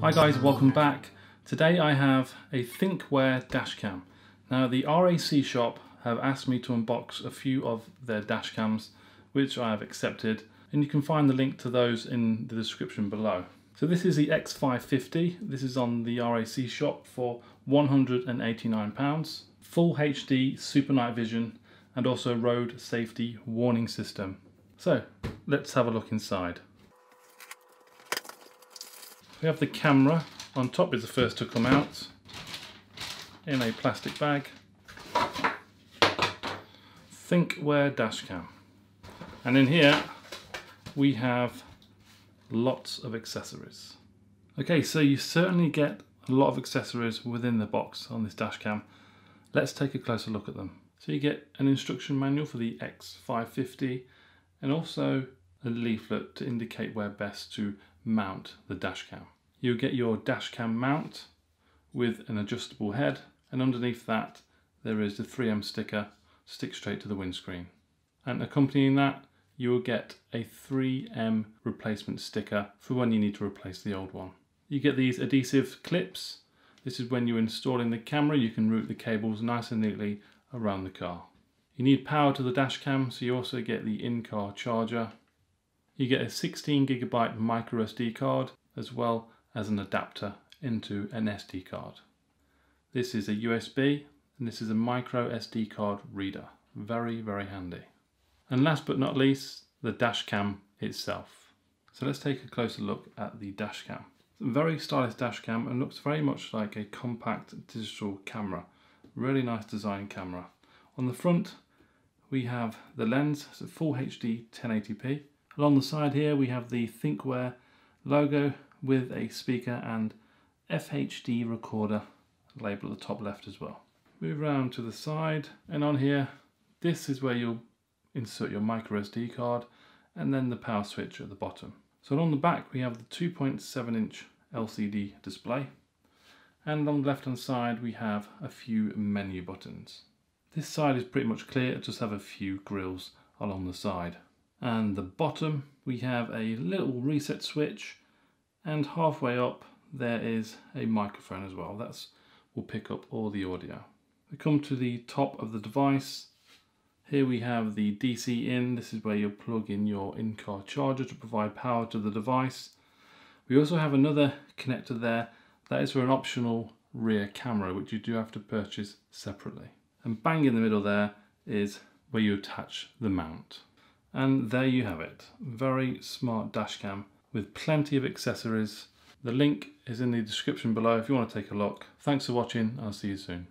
Hi guys, welcome back. Today I have a Thinkware Dashcam. Now the RAC Shop have asked me to unbox a few of their dashcams, which I have accepted, and you can find the link to those in the description below. So this is the X550. This is on the RAC Shop for £189. Full HD Super Night Vision and also road safety warning system. So let's have a look inside. We have the camera. On top is the first to come out in a plastic bag. Thinkware Dashcam. And in here we have lots of accessories. Okay, so you certainly get a lot of accessories within the box on this dashcam. Let's take a closer look at them. So you get an instruction manual for the X550 and also a leaflet to indicate where best to mount the dashcam. You'll get your dashcam mount with an adjustable head, and underneath that there is the 3M sticker, stick straight to the windscreen. And accompanying that you will get a 3M replacement sticker for when you need to replace the old one. You get these adhesive clips. This is when you're installing the camera, you can route the cables nice and neatly around the car. You need power to the dashcam, so you also get the in-car charger. You get a 16GB micro SD card as well as an adapter into an SD card. This is a USB and this is a micro SD card reader. Very, very handy. And last but not least, the dashcam itself. So let's take a closer look at the dashcam. It's a very stylish dashcam and looks very much like a compact digital camera. Really nice design camera. On the front we have the lens, so full HD 1080p. Along the side here we have the Thinkware logo with a speaker and FHD recorder label at the top left as well. Move around to the side, and on here this is where you'll insert your micro SD card and then the power switch at the bottom. So along the back we have the 2.7-inch LCD display, and along the left hand side we have a few menu buttons. This side is pretty much clear, it just have a few grills along the side. And the bottom we have a little reset switch, and halfway up there is a microphone as well. That will pick up all the audio. We come to the top of the device. Here we have the DC in. This is where you'll plug in your in-car charger to provide power to the device. We also have another connector there. That is for an optional rear camera, which you do have to purchase separately. And bang in the middle there is where you attach the mount. And there you have it. Very smart dashcam with plenty of accessories. The link is in the description below if you want to take a look. Thanks for watching. I'll see you soon.